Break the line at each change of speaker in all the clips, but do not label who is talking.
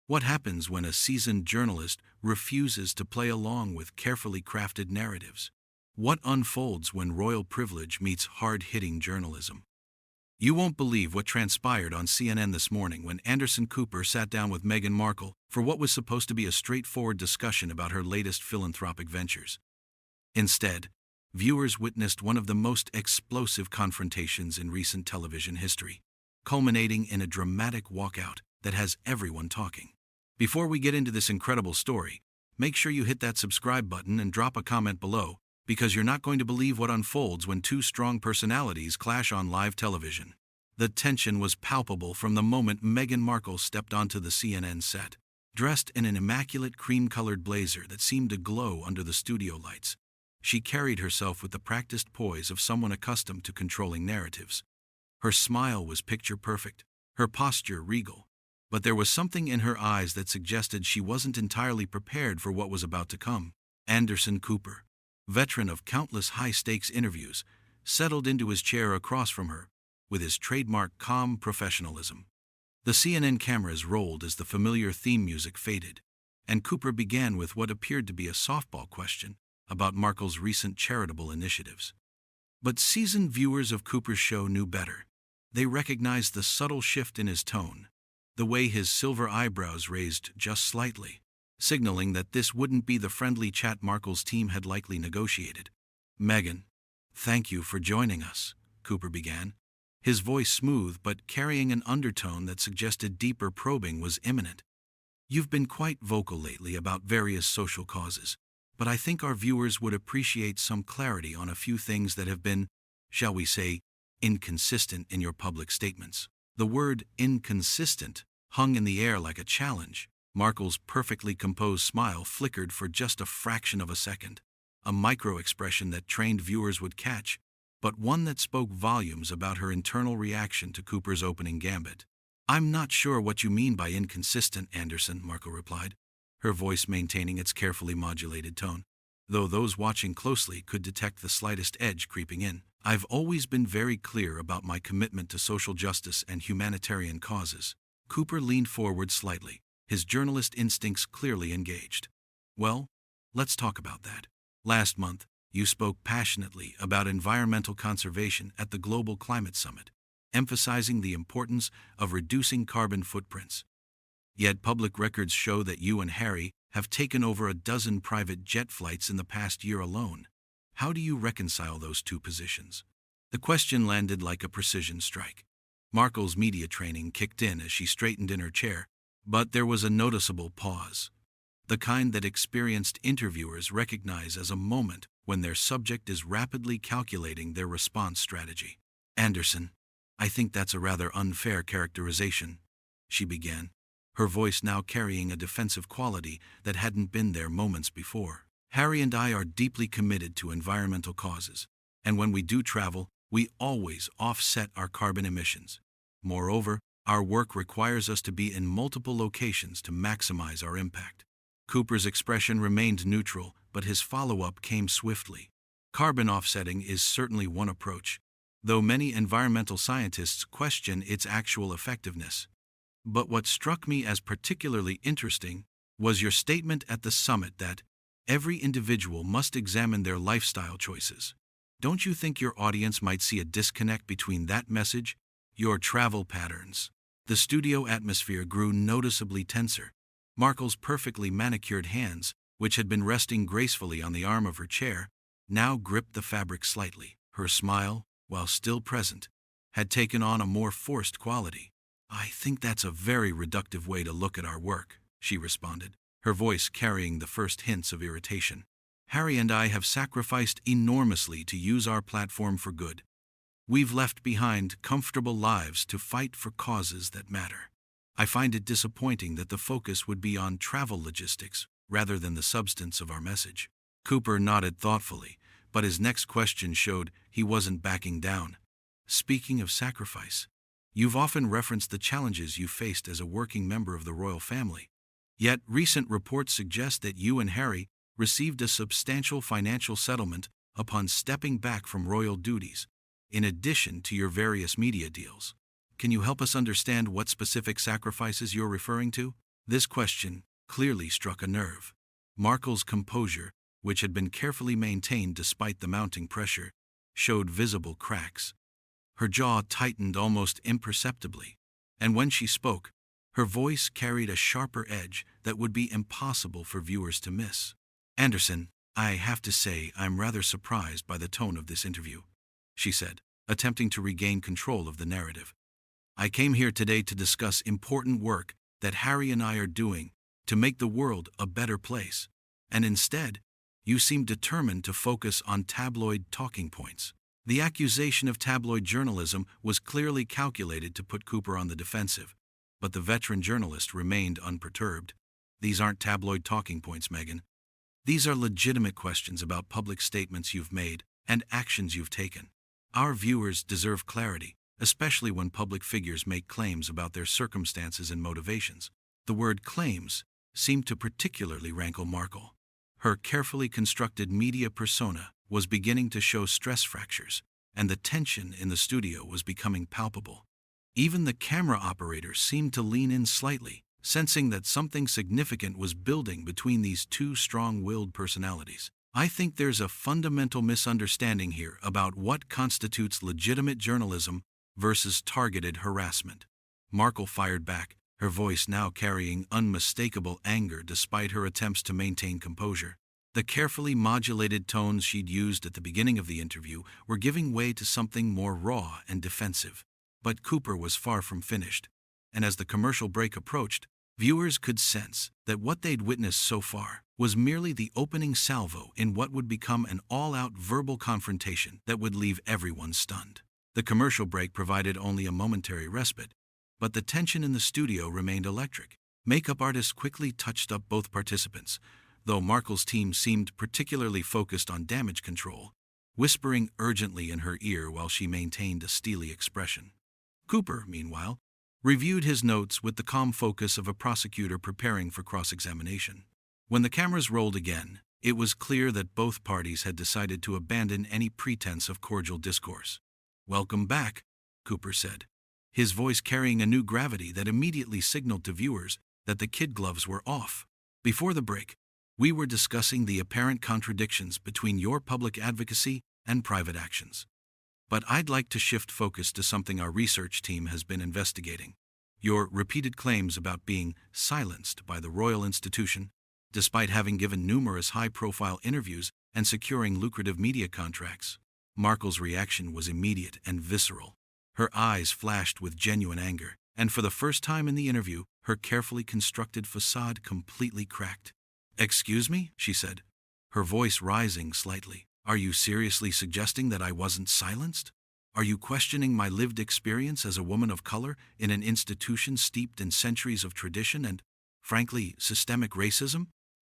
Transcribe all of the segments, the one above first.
What happens when a seasoned journalist refuses to play along with carefully crafted narratives? What unfolds when royal privilege meets hard-hitting journalism? You won't believe what transpired on CNN this morning when Anderson Cooper sat down with Meghan Markle for what was supposed to be a straightforward discussion about her latest philanthropic ventures. Instead, viewers witnessed one of the most explosive confrontations in recent television history, culminating in a dramatic walkout that has everyone talking. Before we get into this incredible story, make sure you hit that subscribe button and drop a comment below, because you're not going to believe what unfolds when two strong personalities clash on live television. The tension was palpable from the moment Meghan Markle stepped onto the CNN set, dressed in an immaculate cream-colored blazer that seemed to glow under the studio lights. She carried herself with the practiced poise of someone accustomed to controlling narratives. Her smile was picture-perfect, her posture regal, but there was something in her eyes that suggested she wasn't entirely prepared for what was about to come. Anderson Cooper, veteran of countless high-stakes interviews, settled into his chair across from her, with his trademark calm professionalism. The CNN cameras rolled as the familiar theme music faded, and Cooper began with what appeared to be a softball question about Markle's recent charitable initiatives. But seasoned viewers of Cooper's show knew better. They recognized the subtle shift in his tone, the way his silver eyebrows raised just slightly, signaling that this wouldn't be the friendly chat Markle's team had likely negotiated. "Meghan, thank you for joining us," Cooper began, his voice smooth but carrying an undertone that suggested deeper probing was imminent. "You've been quite vocal lately about various social causes, but I think our viewers would appreciate some clarity on a few things that have been, shall we say, inconsistent in your public statements." The word inconsistent hung in the air like a challenge. Markle's perfectly composed smile flickered for just a fraction of a second, a micro-expression that trained viewers would catch, but one that spoke volumes about her internal reaction to Cooper's opening gambit. "I'm not sure what you mean by inconsistent, Anderson," Markle replied, her voice maintaining its carefully modulated tone, though those watching closely could detect the slightest edge creeping in. "I've always been very clear about my commitment to social justice and humanitarian causes." Cooper leaned forward slightly, his journalist instincts clearly engaged. "Well, let's talk about that. Last month, you spoke passionately about environmental conservation at the Global Climate Summit, emphasizing the importance of reducing carbon footprints. Yet public records show that you and Harry have taken over a dozen private jet flights in the past year alone. How do you reconcile those two positions?" The question landed like a precision strike. Markle's media training kicked in as she straightened in her chair, but there was a noticeable pause, the kind that experienced interviewers recognize as a moment when their subject is rapidly calculating their response strategy. "Anderson, I think that's a rather unfair characterization," she began, her voice now carrying a defensive quality that hadn't been there moments before. "Harry and I are deeply committed to environmental causes, and when we do travel, we always offset our carbon emissions. Moreover, our work requires us to be in multiple locations to maximize our impact." Cooper's expression remained neutral, but his follow-up came swiftly. "Carbon offsetting is certainly one approach, though many environmental scientists question its actual effectiveness. But what struck me as particularly interesting was your statement at the summit that every individual must examine their lifestyle choices. Don't you think your audience might see a disconnect between that message, your travel patterns?" The studio atmosphere grew noticeably tenser. Markle's perfectly manicured hands, which had been resting gracefully on the arm of her chair, now gripped the fabric slightly. Her smile, while still present, had taken on a more forced quality. "I think that's a very reductive way to look at our work," she responded, her voice carrying the first hints of irritation. "Harry and I have sacrificed enormously to use our platform for good. We've left behind comfortable lives to fight for causes that matter. I find it disappointing that the focus would be on travel logistics rather than the substance of our message." Cooper nodded thoughtfully, but his next question showed he wasn't backing down. "Speaking of sacrifice, you've often referenced the challenges you faced as a working member of the royal family. Yet recent reports suggest that you and Harry received a substantial financial settlement upon stepping back from royal duties, in addition to your various media deals. Can you help us understand what specific sacrifices you're referring to?" This question clearly struck a nerve. Markle's composure, which had been carefully maintained despite the mounting pressure, showed visible cracks. Her jaw tightened almost imperceptibly, and when she spoke, her voice carried a sharper edge that would be impossible for viewers to miss. "Anderson, I have to say I'm rather surprised by the tone of this interview," she said, attempting to regain control of the narrative. "I came here today to discuss important work that Harry and I are doing to make the world a better place, and instead, you seem determined to focus on tabloid talking points." The accusation of tabloid journalism was clearly calculated to put Cooper on the defensive, but the veteran journalist remained unperturbed. "These aren't tabloid talking points, Meghan. These are legitimate questions about public statements you've made and actions you've taken. Our viewers deserve clarity, especially when public figures make claims about their circumstances and motivations." The word claims seemed to particularly rankle Markle. Her carefully constructed media persona was beginning to show stress fractures, and the tension in the studio was becoming palpable. Even the camera operator seemed to lean in slightly, sensing that something significant was building between these two strong-willed personalities. "I think there's a fundamental misunderstanding here about what constitutes legitimate journalism versus targeted harassment," Markle fired back, her voice now carrying unmistakable anger despite her attempts to maintain composure. The carefully modulated tones she'd used at the beginning of the interview were giving way to something more raw and defensive. But Cooper was far from finished, and as the commercial break approached, viewers could sense that what they'd witnessed so far was merely the opening salvo in what would become an all-out verbal confrontation that would leave everyone stunned. The commercial break provided only a momentary respite, but the tension in the studio remained electric. Makeup artists quickly touched up both participants, though Markle's team seemed particularly focused on damage control, whispering urgently in her ear while she maintained a steely expression. Cooper, meanwhile, reviewed his notes with the calm focus of a prosecutor preparing for cross-examination. When the cameras rolled again, it was clear that both parties had decided to abandon any pretense of cordial discourse. "Welcome back," Cooper said, his voice carrying a new gravity that immediately signaled to viewers that the kid gloves were off. "Before the break, we were discussing the apparent contradictions between your public advocacy and private actions. But I'd like to shift focus to something our research team has been investigating. Your repeated claims about being silenced by the royal institution, despite having given numerous high-profile interviews and securing lucrative media contracts." Markle's reaction was immediate and visceral. Her eyes flashed with genuine anger, and for the first time in the interview, her carefully constructed facade completely cracked. "Excuse me?" she said, her voice rising slightly. "Are you seriously suggesting that I wasn't silenced? Are you questioning my lived experience as a woman of color in an institution steeped in centuries of tradition and, frankly, systemic racism?"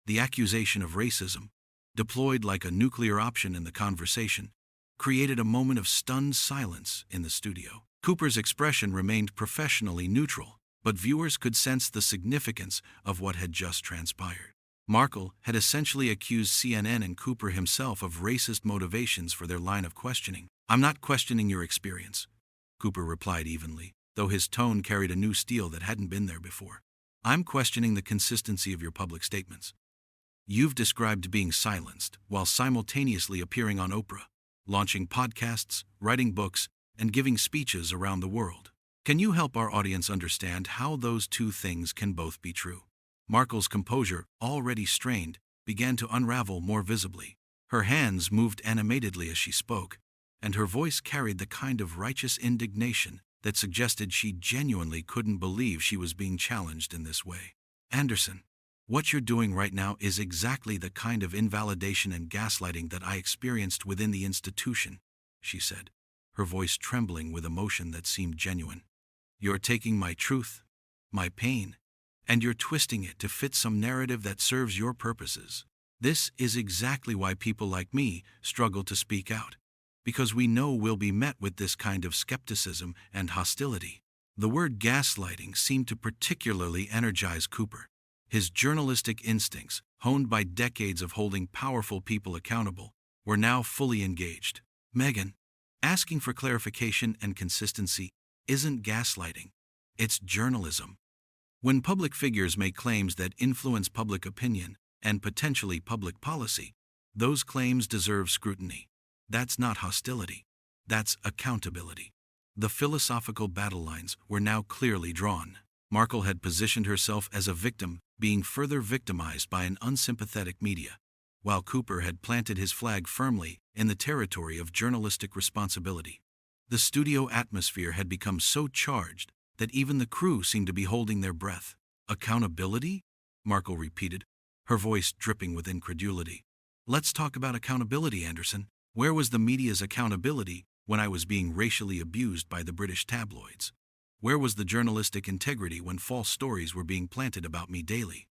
The accusation of racism, deployed like a nuclear option in the conversation, created a moment of stunned silence in the studio. Cooper's expression remained professionally neutral, but viewers could sense the significance of what had just transpired. Markle had essentially accused CNN and Cooper himself of racist motivations for their line of questioning. "I'm not questioning your experience," Cooper replied evenly, though his tone carried a new steel that hadn't been there before. "I'm questioning the consistency of your public statements. You've described being silenced while simultaneously appearing on Oprah, launching podcasts, writing books, and giving speeches around the world. Can you help our audience understand how those two things can both be true?" Markle's composure, already strained, began to unravel more visibly. Her hands moved animatedly as she spoke, and her voice carried the kind of righteous indignation that suggested she genuinely couldn't believe she was being challenged in this way. "Anderson, what you're doing right now is exactly the kind of invalidation and gaslighting that I experienced within the institution," she said, her voice trembling with emotion that seemed genuine. "You're taking my truth, my pain, and you're twisting it to fit some narrative that serves your purposes. This is exactly why people like me struggle to speak out, because we know we'll be met with this kind of skepticism and hostility." The word gaslighting seemed to particularly energize Cooper. His journalistic instincts, honed by decades of holding powerful people accountable, were now fully engaged. "Meghan, asking for clarification and consistency isn't gaslighting. It's journalism. When public figures make claims that influence public opinion and potentially public policy, those claims deserve scrutiny. That's not hostility. That's accountability. The philosophical battle lines were now clearly drawn. Markle had positioned herself as a victim, being further victimized by an unsympathetic media, while Cooper had planted his flag firmly in the territory of journalistic responsibility. The studio atmosphere had become so charged that even the crew seemed to be holding their breath. Accountability? Markle repeated, her voice dripping with incredulity. Let's talk about accountability, Anderson. Where was the media's accountability when I was being racially abused by the British tabloids? Where was the journalistic integrity when false stories were being planted about me daily?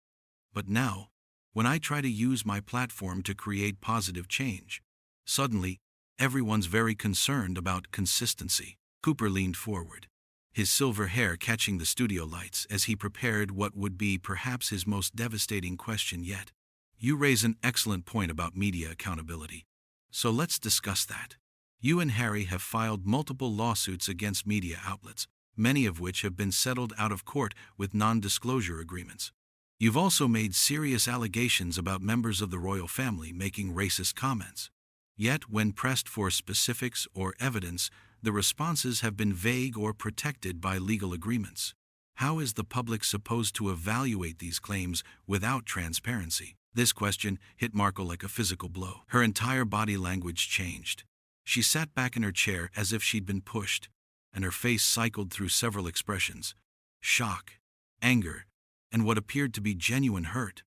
But now, when I try to use my platform to create positive change, suddenly, everyone's very concerned about consistency. Cooper leaned forward, his silver hair catching the studio lights as he prepared what would be perhaps his most devastating question yet. You raise an excellent point about media accountability. So let's discuss that. You and Harry have filed multiple lawsuits against media outlets, many of which have been settled out of court with non-disclosure agreements. You've also made serious allegations about members of the royal family making racist comments. Yet, when pressed for specifics or evidence, the responses have been vague or protected by legal agreements. How is the public supposed to evaluate these claims without transparency? This question hit Markle like a physical blow. Her entire body language changed. She sat back in her chair as if she'd been pushed, and her face cycled through several expressions: shock, anger, and what appeared to be genuine hurt.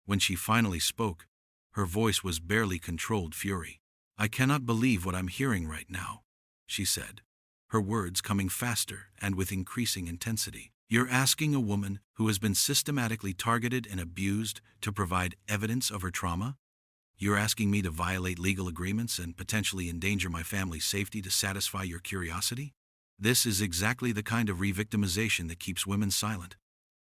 When she finally spoke, her voice was barely controlled fury. I cannot believe what I'm hearing right now, she said, her words coming faster and with increasing intensity. You're asking a woman who has been systematically targeted and abused to provide evidence of her trauma? You're asking me to violate legal agreements and potentially endanger my family's safety to satisfy your curiosity? This is exactly the kind of re-victimization that keeps women silent.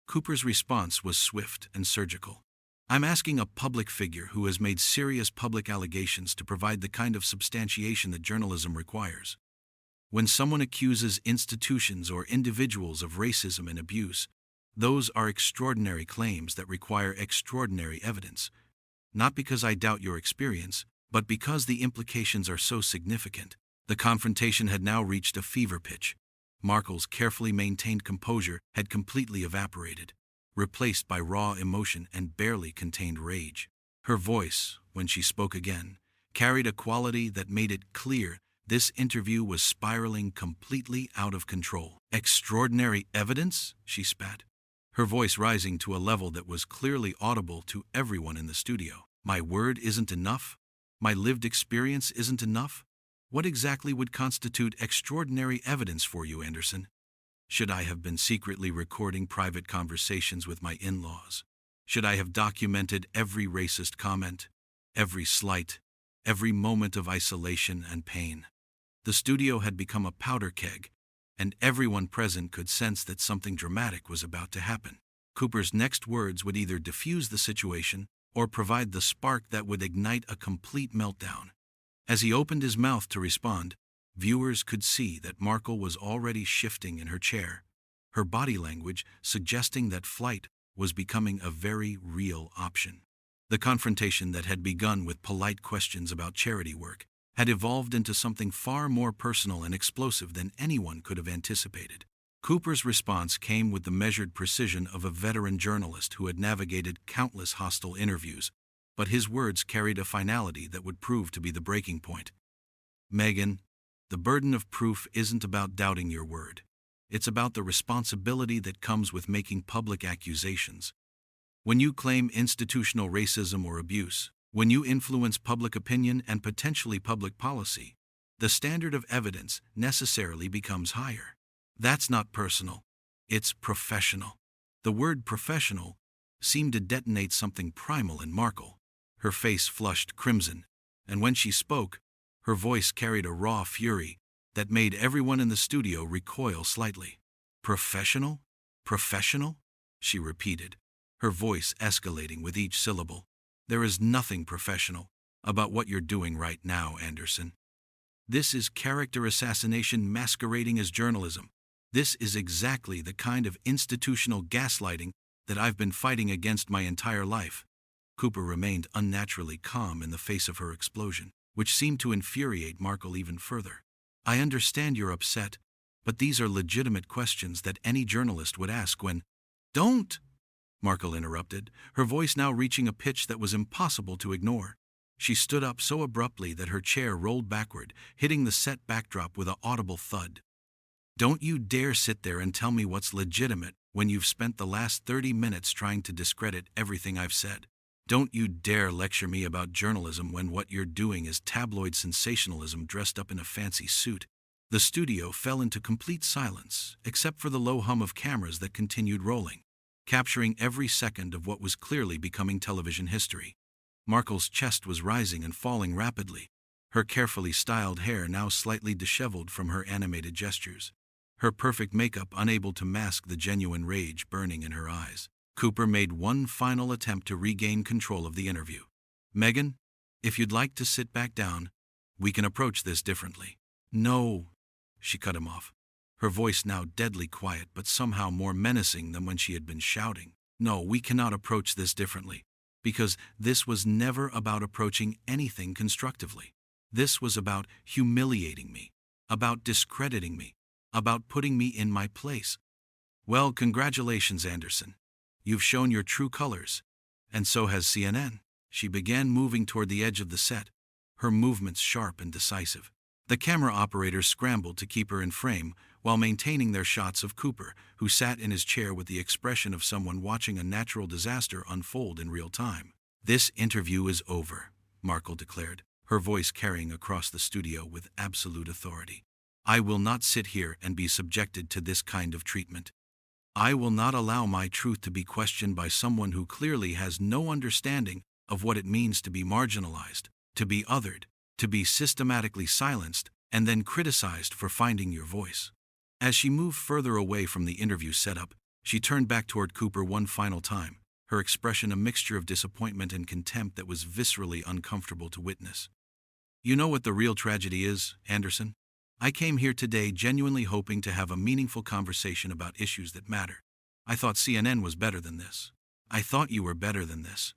Cooper's response was swift and surgical. I'm asking a public figure who has made serious public allegations to provide the kind of substantiation that journalism requires. When someone accuses institutions or individuals of racism and abuse, those are extraordinary claims that require extraordinary evidence. Not because I doubt your experience, but because the implications are so significant. The confrontation had now reached a fever pitch. Markle's carefully maintained composure had completely evaporated, replaced by raw emotion and barely contained rage. Her voice, when she spoke again, carried a quality that made it clear this interview was spiraling completely out of control. Extraordinary evidence? She spat, her voice rising to a level that was clearly audible to everyone in the studio. My word isn't enough? My lived experience isn't enough? What exactly would constitute extraordinary evidence for you, Anderson? Should I have been secretly recording private conversations with my in-laws? Should I have documented every racist comment, every slight, every moment of isolation and pain? The studio had become a powder keg, and everyone present could sense that something dramatic was about to happen. Cooper's next words would either diffuse the situation or provide the spark that would ignite a complete meltdown. As he opened his mouth to respond, viewers could see that Markle was already shifting in her chair, her body language suggesting that flight was becoming a very real option. The confrontation that had begun with polite questions about charity work had evolved into something far more personal and explosive than anyone could have anticipated. Cooper's response came with the measured precision of a veteran journalist who had navigated countless hostile interviews, but his words carried a finality that would prove to be the breaking point. Meghan, the burden of proof isn't about doubting your word. It's about the responsibility that comes with making public accusations. When you claim institutional racism or abuse, when you influence public opinion and potentially public policy, the standard of evidence necessarily becomes higher. That's not personal. It's professional. The word professional seemed to detonate something primal in Markle. Her face flushed crimson, and when she spoke, her voice carried a raw fury that made everyone in the studio recoil slightly. Professional? Professional? She repeated, her voice escalating with each syllable. There is nothing professional about what you're doing right now, Anderson. This is character assassination masquerading as journalism. This is exactly the kind of institutional gaslighting that I've been fighting against my entire life. Cooper remained unnaturally calm in the face of her explosion, which seemed to infuriate Markle even further. I understand you're upset, but these are legitimate questions that any journalist would ask when— Don't! Markle interrupted, her voice now reaching a pitch that was impossible to ignore. She stood up so abruptly that her chair rolled backward, hitting the set backdrop with an audible thud. Don't you dare sit there and tell me what's legitimate when you've spent the last 30 minutes trying to discredit everything I've said. Don't you dare lecture me about journalism when what you're doing is tabloid sensationalism dressed up in a fancy suit. The studio fell into complete silence, except for the low hum of cameras that continued rolling, capturing every second of what was clearly becoming television history. Markle's chest was rising and falling rapidly, her carefully styled hair now slightly disheveled from her animated gestures, her perfect makeup unable to mask the genuine rage burning in her eyes. Cooper made one final attempt to regain control of the interview. Meghan, if you'd like to sit back down, we can approach this differently. No, she cut him off, her voice now deadly quiet but somehow more menacing than when she had been shouting. No, we cannot approach this differently, because this was never about approaching anything constructively. This was about humiliating me, about discrediting me, about putting me in my place. Well, congratulations, Anderson. You've shown your true colors, and so has CNN. She began moving toward the edge of the set, her movements sharp and decisive. The camera operators scrambled to keep her in frame while maintaining their shots of Cooper, who sat in his chair with the expression of someone watching a natural disaster unfold in real time. This interview is over, Markle declared, her voice carrying across the studio with absolute authority. I will not sit here and be subjected to this kind of treatment. I will not allow my truth to be questioned by someone who clearly has no understanding of what it means to be marginalized, to be othered, to be systematically silenced, and then criticized for finding your voice. As she moved further away from the interview setup, she turned back toward Cooper one final time, her expression a mixture of disappointment and contempt that was viscerally uncomfortable to witness. You know what the real tragedy is, Anderson? I came here today genuinely hoping to have a meaningful conversation about issues that matter. I thought CNN was better than this. I thought you were better than this.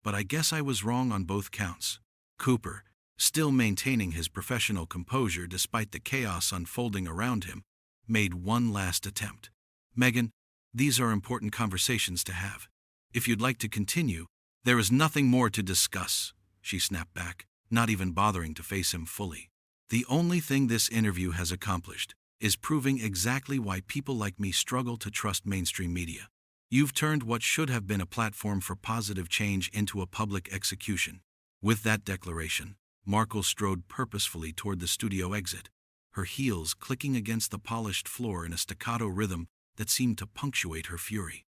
But I guess I was wrong on both counts. Cooper, still maintaining his professional composure despite the chaos unfolding around him, made one last attempt. Meghan, these are important conversations to have. If you'd like to continue, there is nothing more to discuss, she snapped back, not even bothering to face him fully. The only thing this interview has accomplished is proving exactly why people like me struggle to trust mainstream media. You've turned what should have been a platform for positive change into a public execution. With that declaration, Markle strode purposefully toward the studio exit, her heels clicking against the polished floor in a staccato rhythm that seemed to punctuate her fury.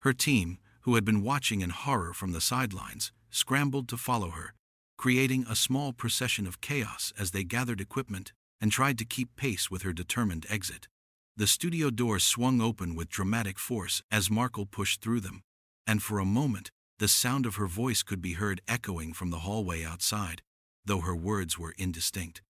Her team, who had been watching in horror from the sidelines, scrambled to follow her, creating a small procession of chaos as they gathered equipment and tried to keep pace with her determined exit. The studio doors swung open with dramatic force as Markle pushed through them, and for a moment, the sound of her voice could be heard echoing from the hallway outside, though her words were indistinct.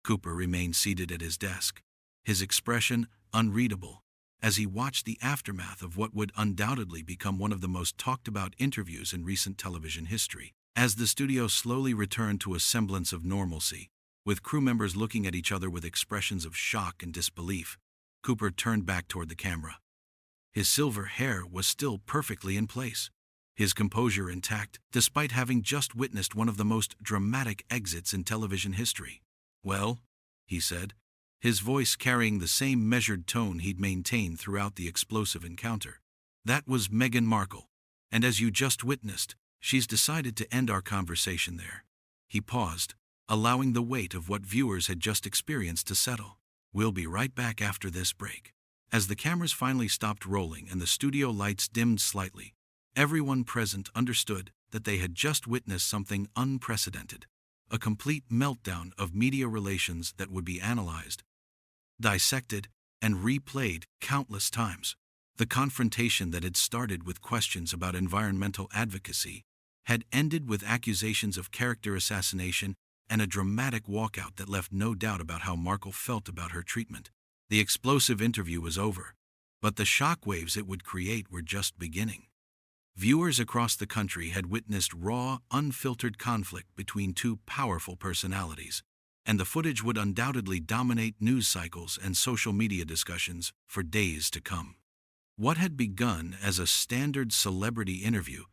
Cooper remained seated at his desk, his expression unreadable, as he watched the aftermath of what would undoubtedly become one of the most talked-about interviews in recent television history. As the studio slowly returned to a semblance of normalcy, with crew members looking at each other with expressions of shock and disbelief, Cooper turned back toward the camera. His silver hair was still perfectly in place, his composure intact, despite having just witnessed one of the most dramatic exits in television history. Well, he said, his voice carrying the same measured tone he'd maintained throughout the explosive encounter. That was Meghan Markle, and as you just witnessed, she's decided to end our conversation there. He paused, allowing the weight of what viewers had just experienced to settle. We'll be right back after this break. As the cameras finally stopped rolling and the studio lights dimmed slightly, everyone present understood that they had just witnessed something unprecedented. A complete meltdown of media relations that would be analyzed, dissected, and replayed countless times. The confrontation that had started with questions about environmental advocacy had ended with accusations of character assassination and a dramatic walkout that left no doubt about how Markle felt about her treatment. The explosive interview was over, but the shockwaves it would create were just beginning. Viewers across the country had witnessed raw, unfiltered conflict between two powerful personalities, and the footage would undoubtedly dominate news cycles and social media discussions for days to come. What had begun as a standard celebrity interview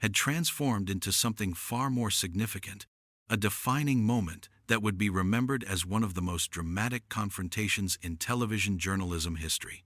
had transformed into something far more significant, a defining moment that would be remembered as one of the most dramatic confrontations in television journalism history.